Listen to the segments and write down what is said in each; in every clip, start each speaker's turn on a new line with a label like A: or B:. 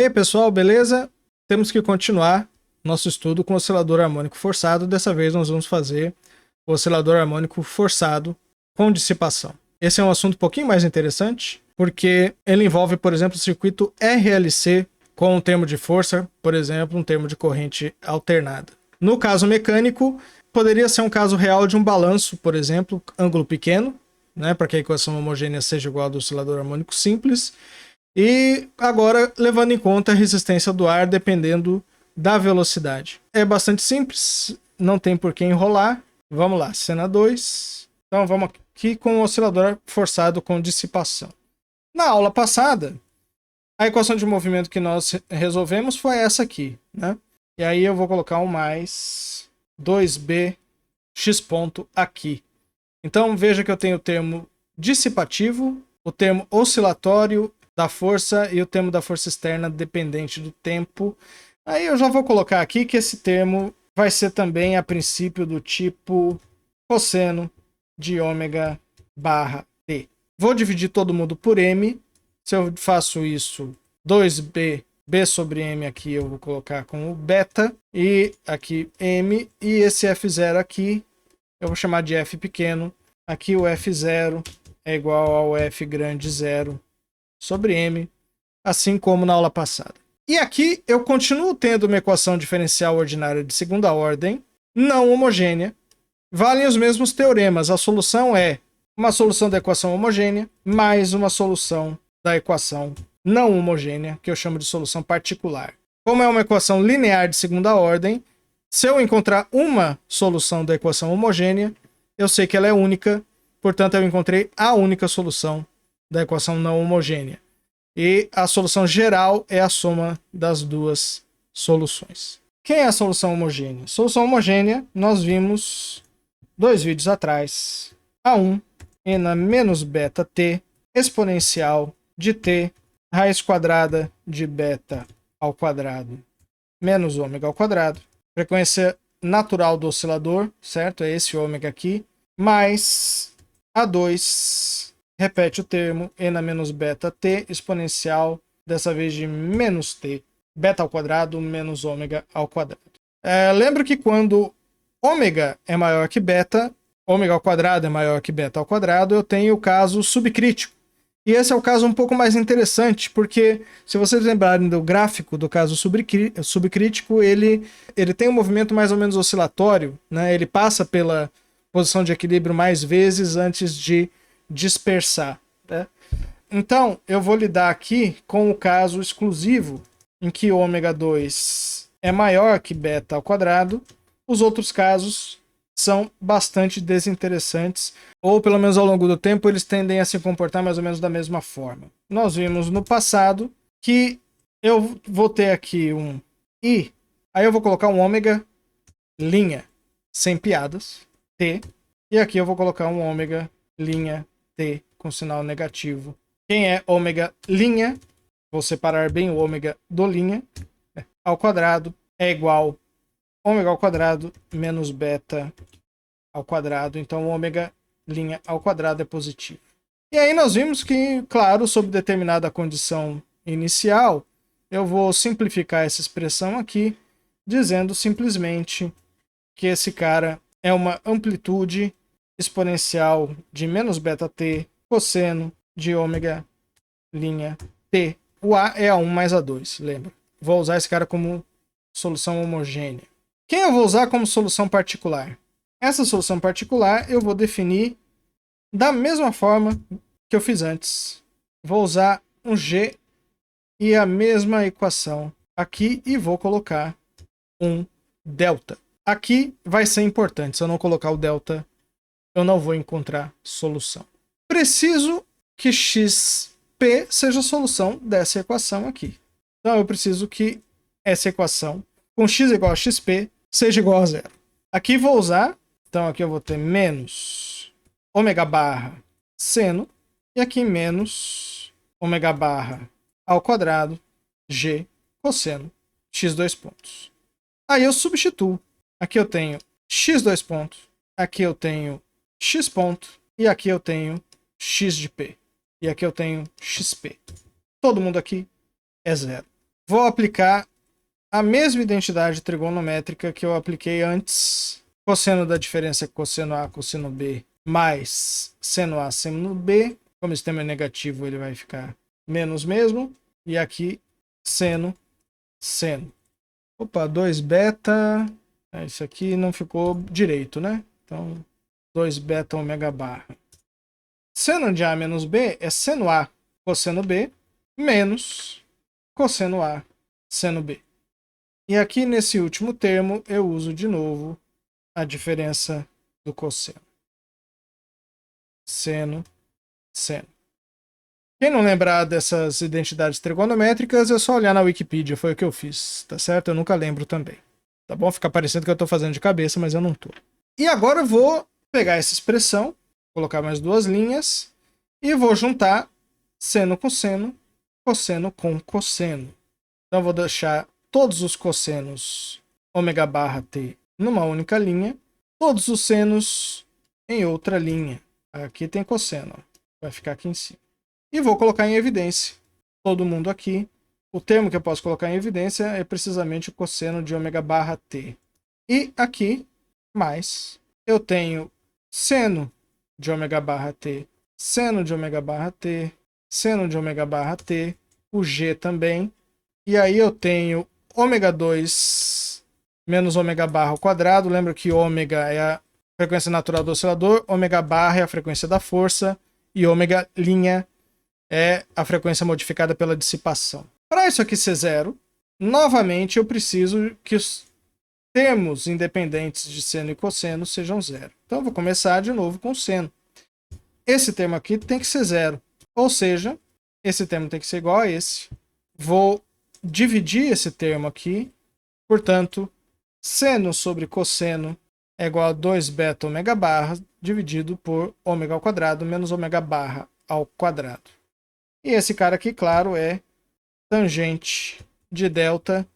A: E aí, pessoal, beleza? Temos que continuar nosso estudo com o oscilador harmônico forçado. Dessa vez nós vamos fazer o oscilador harmônico forçado com dissipação. Esse é um assunto um pouquinho mais interessante, porque ele envolve, por exemplo, o circuito RLC com um termo de força, por exemplo, um termo de corrente alternada. No caso mecânico, poderia ser um caso real de um balanço, por exemplo, ângulo pequeno, né, para que a equação homogênea seja igual ao do oscilador harmônico simples. E agora, levando em conta a resistência do ar dependendo da velocidade. É bastante simples, não tem por que enrolar. Vamos lá, cena 2. Então vamos aqui com o oscilador forçado com dissipação. Na aula passada, a equação de movimento que nós resolvemos foi essa aqui, né? E aí eu vou colocar um mais 2b x ponto aqui. Então veja que eu tenho o termo dissipativo, o termo oscilatório da força e o termo da força externa dependente do tempo. Aí eu já vou colocar aqui que esse termo vai ser também a princípio do tipo cosseno de ômega barra t. Vou dividir todo mundo por m. Se eu faço isso, 2b, b sobre m aqui eu vou colocar como beta, e aqui m, e esse f0 aqui eu vou chamar de f pequeno. Aqui o f0 é igual ao f grande 0 sobre m, assim como na aula passada. E aqui eu continuo tendo uma equação diferencial ordinária de segunda ordem, não homogênea. Valem os mesmos teoremas. A solução é uma solução da equação homogênea mais uma solução da equação não homogênea, que eu chamo de solução particular. Como é uma equação linear de segunda ordem, se eu encontrar uma solução da equação homogênea, eu sei que ela é única, portanto eu encontrei a única solução da equação não homogênea. E a solução geral é a soma das duas soluções. Quem é a solução homogênea? Solução homogênea, nós vimos 2 vídeos atrás. A1 ena menos beta t exponencial de t raiz quadrada de beta ao quadrado menos ômega ao quadrado. Frequência natural do oscilador, certo? É esse ômega aqui. Mais A2 repete o termo ena menos beta t exponencial, dessa vez de menos t, beta ao quadrado menos ômega ao quadrado. Lembra que quando ômega é maior que beta, ômega ao quadrado é maior que beta ao quadrado, eu tenho o caso subcrítico. E esse é o caso um pouco mais interessante, porque se vocês lembrarem do gráfico do caso subcrítico, ele tem um movimento mais ou menos oscilatório, né? Ele passa pela posição de equilíbrio mais vezes antes de dispersar, né? Então, eu vou lidar aqui com o caso exclusivo em que ômega 2 é maior que beta ao quadrado. Os outros casos são bastante desinteressantes, ou pelo menos ao longo do tempo eles tendem a se comportar mais ou menos da mesma forma. Nós vimos no passado que eu vou ter aqui um I, aí eu vou colocar um ômega linha sem piadas, T, e aqui eu vou colocar um ômega linha T com sinal negativo. Quem é ômega linha, vou separar bem o ômega do linha, ao quadrado é igual ômega ao quadrado menos beta ao quadrado. Então, ômega linha ao quadrado é positivo. E aí nós vimos que, claro, sob determinada condição inicial, eu vou simplificar essa expressão aqui, dizendo simplesmente que esse cara é uma amplitude exponencial de menos beta t cosseno de ômega linha t. O A é A1 mais A2, lembra? Vou usar esse cara como solução homogênea. Quem eu vou usar como solução particular? Essa solução particular eu vou definir da mesma forma que eu fiz antes. Vou usar um G e a mesma equação aqui e vou colocar um delta. Aqui vai ser importante, se eu não colocar o delta, eu não vou encontrar solução. Preciso que xp seja a solução dessa equação aqui. Então eu preciso que essa equação com x igual a xp seja igual a zero. Aqui vou usar, então aqui eu vou ter menos ômega barra seno, e aqui menos ômega barra ao quadrado g cosseno x dois pontos. Aí eu substituo. Aqui eu tenho x dois pontos, aqui eu tenho x ponto, e aqui eu tenho x de p. E aqui eu tenho xp. Todo mundo aqui é zero. vou aplicar a mesma identidade trigonométrica que eu apliquei antes. Cosseno da diferença é cosseno A, cosseno B, mais seno A, seno B. Como esse termo é negativo, ele vai ficar menos mesmo. E aqui, seno. Opa, 2 beta. Isso aqui não ficou direito, né? Então, 2 beta ômega barra. Seno de A menos B é seno A, cosseno B, menos cosseno A, seno B. E aqui nesse último termo, eu uso de novo a diferença do cosseno. Seno. Quem não lembrar dessas identidades trigonométricas, é só olhar na Wikipedia, foi o que eu fiz, tá certo? Eu nunca lembro também. Tá bom? Fica parecendo que eu tô fazendo de cabeça, mas eu não tô. E agora eu vou pegar essa expressão, colocar mais 2 linhas, e vou juntar seno com seno, cosseno com cosseno. Então eu vou deixar todos os cossenos ômega barra t numa única linha, todos os senos em outra linha. Aqui tem cosseno, vai ficar aqui em cima. E vou colocar em evidência todo mundo aqui. O termo que eu posso colocar em evidência é precisamente o cosseno de ômega barra t. E aqui, mais, eu tenho seno de ômega barra t, seno de ômega barra t, seno de ômega barra t, o g também. E aí eu tenho ômega 2 menos ômega barra ao quadrado. Lembra que ômega é a frequência natural do oscilador, ômega barra é a frequência da força e ômega linha é a frequência modificada pela dissipação. Para isso aqui ser zero, novamente eu preciso que os termos independentes de seno e cosseno sejam zero. Então eu vou começar de novo com seno. Esse termo aqui tem que ser zero, ou seja, esse termo tem que ser igual a esse. Vou dividir esse termo aqui, portanto, seno sobre cosseno é igual a 2 beta ômega barra dividido por ômega ao quadrado menos ômega barra ao quadrado. E esse cara aqui, claro, é tangente de delta.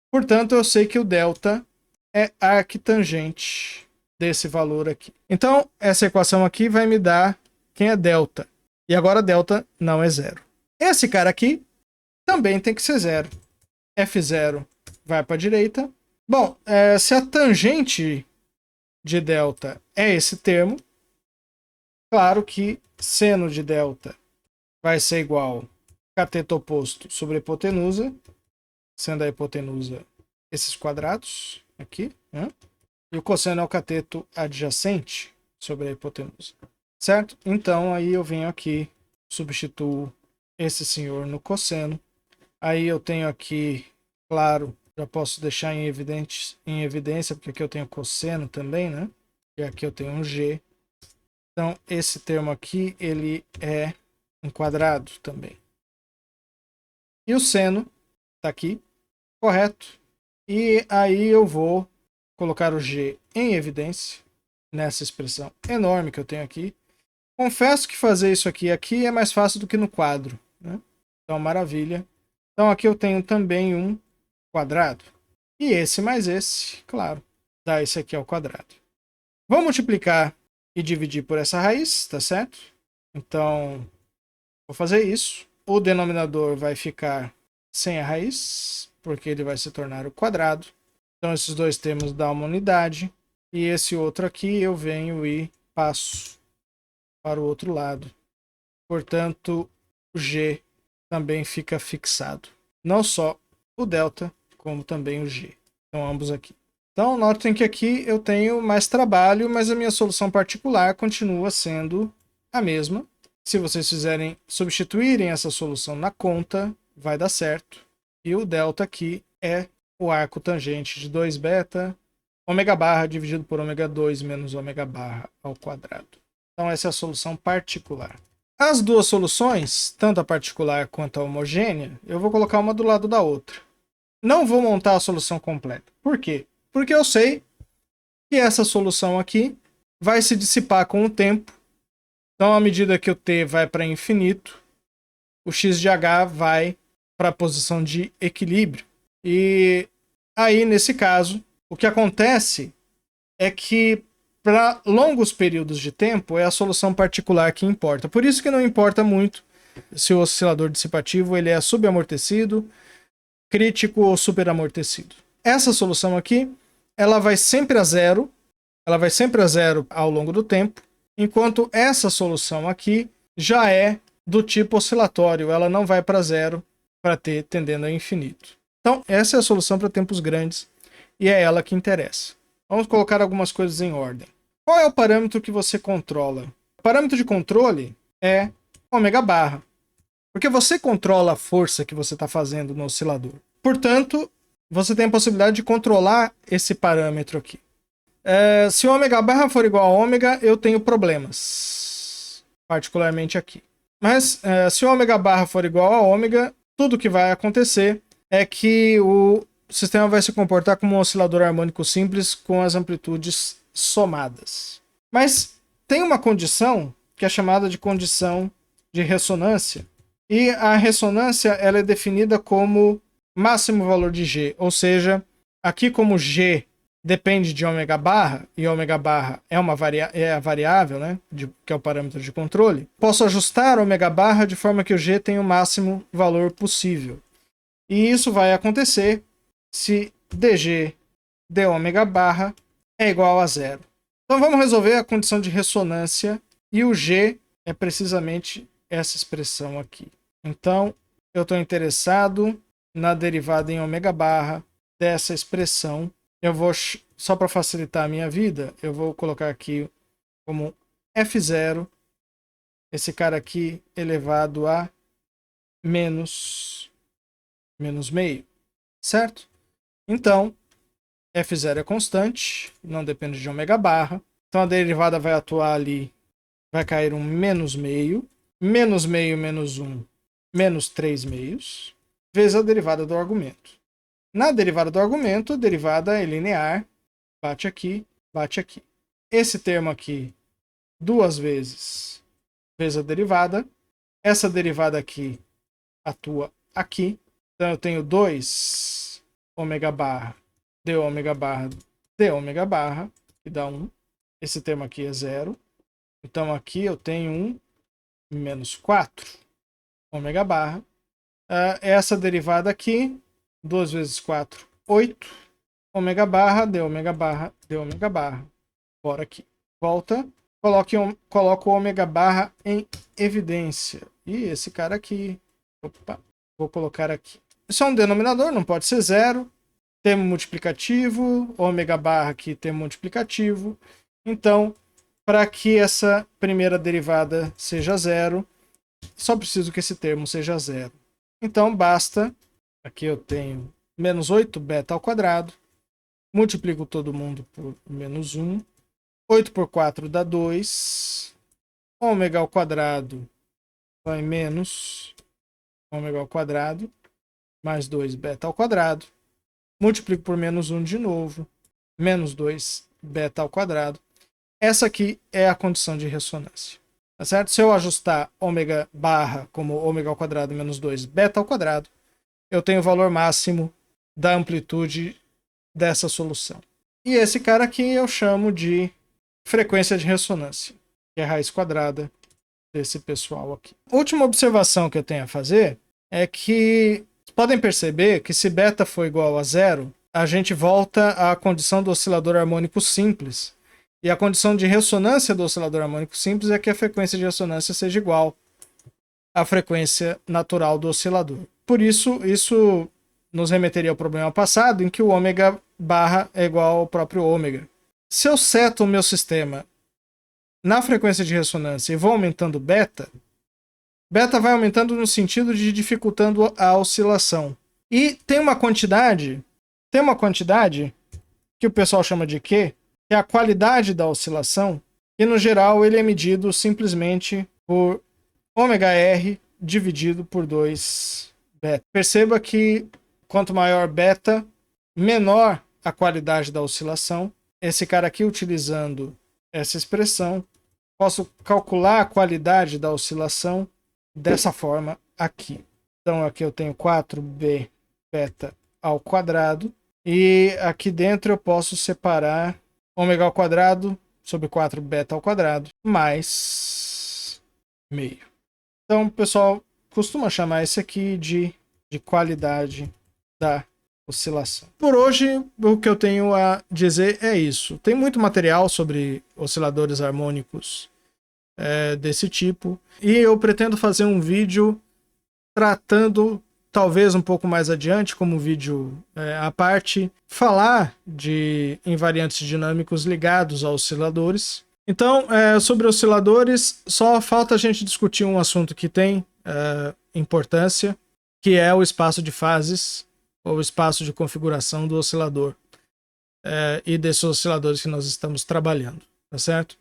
A: Portanto, eu sei que o delta é arquitangente desse valor aqui. Então, essa equação aqui vai me dar quem é delta. E agora delta não é zero. Esse cara aqui também tem que ser zero. F0 vai para a direita. Bom, se a tangente de delta é esse termo, claro que seno de delta vai ser igual a cateto oposto sobre a hipotenusa, sendo a hipotenusa esses quadrados aqui, né? E o cosseno é o cateto adjacente sobre a hipotenusa, certo? Então aí eu venho aqui, substituo esse senhor no cosseno, aí eu tenho aqui, claro, já posso deixar em evidência, porque aqui eu tenho cosseno também, né? E aqui eu tenho um g. Então esse termo aqui, ele é um quadrado também. E o seno está aqui, correto? E aí eu vou colocar o g em evidência nessa expressão enorme que eu tenho aqui. Confesso que fazer isso aqui é mais fácil do que no quadro, né? Então, maravilha. Então aqui eu tenho também um quadrado. E esse mais esse, claro, dá esse aqui ao quadrado. Vou multiplicar e dividir por essa raiz, tá certo? Então, vou fazer isso. O denominador vai ficar sem a raiz, porque ele vai se tornar o quadrado. Então, esses dois termos dão uma unidade. E esse outro aqui eu venho e passo para o outro lado. Portanto, o g também fica fixado. Não só o delta, como também o g. Então, ambos aqui. Então, notem que aqui eu tenho mais trabalho, mas a minha solução particular continua sendo a mesma. Se vocês substituírem essa solução na conta, vai dar certo. E o delta aqui é o arco tangente de 2 beta, ômega barra dividido por ômega 2 menos ômega barra ao quadrado. Então essa é a solução particular. As duas soluções, tanto a particular quanto a homogênea, eu vou colocar uma do lado da outra. Não vou montar a solução completa. Por quê? Porque eu sei que essa solução aqui vai se dissipar com o tempo. Então, à medida que o t vai para infinito, o x de h vai para a posição de equilíbrio. E aí, nesse caso, o que acontece é que para longos períodos de tempo é a solução particular que importa. Por isso que não importa muito se o oscilador dissipativo ele é subamortecido, crítico ou superamortecido. Essa solução aqui, ela vai sempre a zero, ao longo do tempo, enquanto essa solução aqui já é do tipo oscilatório, ela não vai para zero para t tendendo a infinito. Então, essa é a solução para tempos grandes e é ela que interessa. Vamos colocar algumas coisas em ordem. Qual é o parâmetro que você controla? O parâmetro de controle é ômega barra, porque você controla a força que você está fazendo no oscilador. Portanto, você tem a possibilidade de controlar esse parâmetro aqui. Se o ômega barra for igual a ômega, eu tenho problemas, particularmente aqui. Mas se o ômega barra for igual a ômega, tudo que vai acontecer é que o sistema vai se comportar como um oscilador harmônico simples com as amplitudes somadas. Mas tem uma condição que é chamada de condição de ressonância, e a ressonância ela é definida como máximo valor de G, ou seja, aqui como G depende de ômega barra, e ômega barra é a variável, né, que é o parâmetro de controle, posso ajustar ômega barra de forma que o G tenha o máximo valor possível. E isso vai acontecer se dg de ômega barra é igual a zero. Então vamos resolver a condição de ressonância, e o G é precisamente essa expressão aqui. Então eu estou interessado na derivada em ômega barra dessa expressão. Eu vou, só para facilitar a minha vida, eu vou colocar aqui como F0, esse cara aqui elevado a menos meio, certo? Então, F0 é constante, não depende de ômega barra. Então a derivada vai atuar ali, vai cair um menos meio menos 1, menos 3 meios, vezes a derivada do argumento. Na derivada do argumento, a derivada é linear, bate aqui, bate aqui. Esse termo aqui, duas vezes a derivada. Essa derivada aqui atua aqui. Então eu tenho 2 ômega barra, d ômega barra, d ômega barra, que dá 1. Esse termo aqui é 0. Então aqui eu tenho 1 menos 4 ômega barra. Essa derivada aqui, 2 vezes 4, 8. Ômega barra, d ômega barra, d ômega barra. Bora aqui. Volta. Coloco o ômega barra em evidência. E esse cara aqui. Opa, vou colocar aqui. Isso é um denominador, não pode ser zero. Termo multiplicativo. Ômega barra aqui, termo multiplicativo. Então, para que essa primeira derivada seja zero, só preciso que esse termo seja zero. Então, basta. Aqui eu tenho menos 8 beta ao quadrado. Multiplico todo mundo por menos 1. 8 por 4 dá 2. Ômega ao quadrado vai menos ômega ao quadrado. Mais 2 beta ao quadrado. Multiplico por menos 1 de novo. Menos 2 beta ao quadrado. Essa aqui é a condição de ressonância. Tá certo? Se eu ajustar ômega barra como ômega ao quadrado menos 2 beta ao quadrado, eu tenho o valor máximo da amplitude dessa solução. E esse cara aqui eu chamo de frequência de ressonância, que é a raiz quadrada desse pessoal aqui. A última observação que eu tenho a fazer é que podem perceber que se beta for igual a zero, a gente volta à condição do oscilador harmônico simples. E a condição de ressonância do oscilador harmônico simples é que a frequência de ressonância seja igual à frequência natural do oscilador. Por isso, isso nos remeteria ao problema passado, em que o ômega barra é igual ao próprio ômega. Se eu seto o meu sistema na frequência de ressonância e vou aumentando beta, beta vai aumentando no sentido de dificultando a oscilação. E tem uma quantidade que o pessoal chama de Q, que é a qualidade da oscilação, e no geral ele é medido simplesmente por ômega R dividido por 2 beta. Perceba que quanto maior beta, menor a qualidade da oscilação. Esse cara aqui, utilizando essa expressão, posso calcular a qualidade da oscilação dessa forma aqui. Então aqui eu tenho 4b beta ao quadrado, e aqui dentro eu posso separar ômega ao quadrado sobre 4 beta ao quadrado mais meio. Então o pessoal costuma chamar esse aqui de qualidade da oscilação. Por hoje, o que eu tenho a dizer é isso. Tem muito material sobre osciladores harmônicos desse tipo, e eu pretendo fazer um vídeo tratando, talvez um pouco mais adiante, como vídeo à parte, falar de invariantes dinâmicos ligados a osciladores. Então, sobre osciladores, só falta a gente discutir um assunto que tem importância, que é o espaço de fases, ou espaço de configuração do oscilador, e desses osciladores que nós estamos trabalhando, tá certo?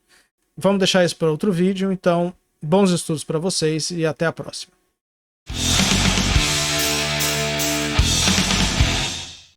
A: Vamos deixar isso para outro vídeo, então, bons estudos para vocês e até a próxima.